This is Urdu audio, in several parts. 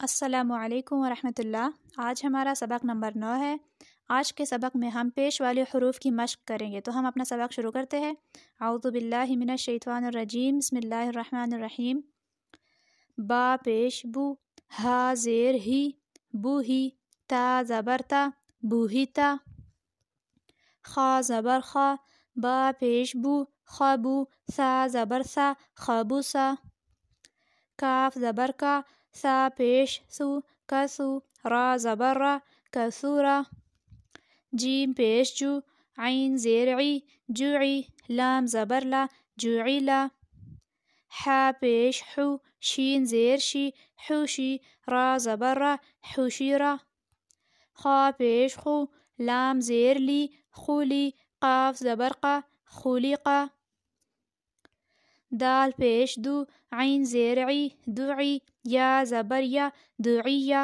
السلام علیکم ورحمۃ اللہ۔ آج ہمارا سبق نمبر 9 ہے۔ آج کے سبق میں ہم پیش والے حروف کی مشق کریں گے، تو ہم اپنا سبق شروع کرتے ہیں۔ اعوذ باللہ من الشیطان الرجیم، بسم اللہ الرحمن الرحیم۔ با پیش بو، ہا زیر ہی، بو ہی، تا زبر تا، بو ہی تا۔ خا زبر خا، با پیش بو، خا بو، سا زبر سا، خابو سا۔ کاف زبر کا، سا پیش سو، کسو، را زبر را، کسورا۔ جیم پیش جو، عین زیر عی، جوعی، لام زبر لا، جوعیلا۔ حا پیش حو، شین زیر شی، حوشی، را زبر را، حوشیرا۔ خا پیش خو، لام زیر لی، خولی، قاف زبر قا، خولیقا۔ دال پیش دو، عین زیر عی، دعی، یا زبر یا، دعیہ۔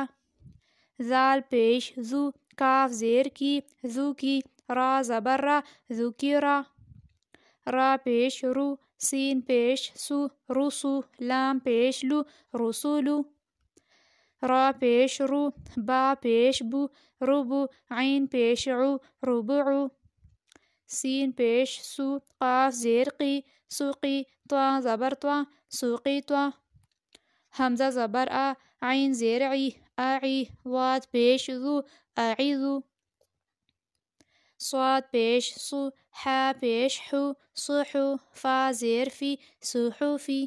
ذال پیش ذو، کاف زیر کی، ذو کی، را زبر را، ذکیرا۔ را پیش رو، سین پیش سو، رسو، لام پیش لو، رسولو۔ را پیش رو، با پیش بو، ربو، عین پیش عو، ربعو۔ سین پیش سو، قاف زیر قی، سوقی، طا زبر طا، سوقیطا۔ حمزہ زبر آ، عین زیر عی، اعی، واد پیش ذو، اعیذو۔ صاد پیش صو، حا پیش حو، صحو، فا زیر فی، صحوفی۔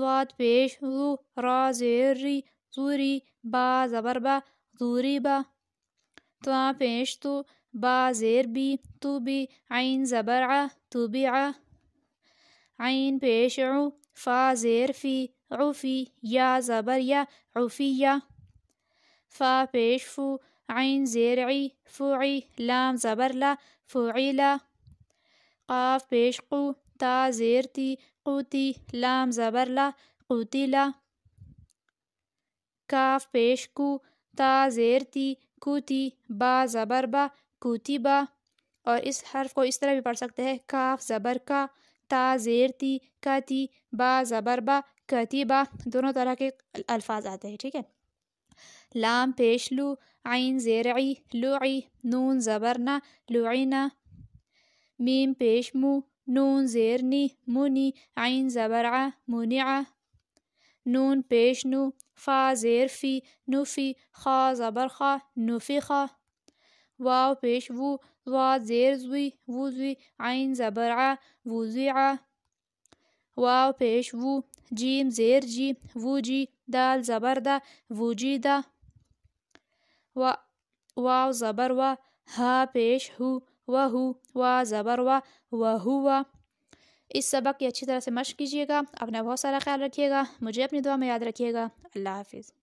ضاد پیش ذو، را زیر ری، زوری، با زبر با، ضوریبا۔ طا پیش تو، با زیر بی، توبی، عین زبر ع، توبیعا۔ عین پیش عو، فا زیر فی، عفی، یا زبر یا، عفیہ۔ فا پیش فو، عین زیر عی، فعی، لام زبر لا، فعیلا۔ قاف پیش قو، تا زیر تی، قوتی، لام زبر لا، قوتیلا۔ کاف پیش کو، تا زیر تی، کوتی، با زبر با، کوتیبا۔ اور اس حرف کو اس طرح بھی پڑھ سکتے ہیں، کاف زبر کا، تا زیر تی، کاتی، با زبر با، کتیبا۔ دونوں طرح کے الفاظ آتے ہیں، ٹھیک ہے۔ لام پیش لو، عین زیر عی، لعی، نون زبر نا، لعینا۔ میم پیش مو، نون زیر نی، منی، عین زبر ع، منعا۔ نون پیش نو، فا زیر فی، نفی، خا زبر خا، نفخا۔ واو پیش وو، ضاد زیر زوی، وضوی، عین زبر ع، وضیعا۔ واو پیش وو، جیم زیر جی، وجی، دال زبر دا، وجیدا۔ واو زبر وا، ہا پیش ہو، وہو، وا زبر وا، وہوا۔ اس سبق کی اچھی طرح سے مشق کیجیے گا، اپنا بہت سارا خیال رکھیے گا، مجھے اپنی دعا میں یاد رکھیے گا۔ اللہ حافظ۔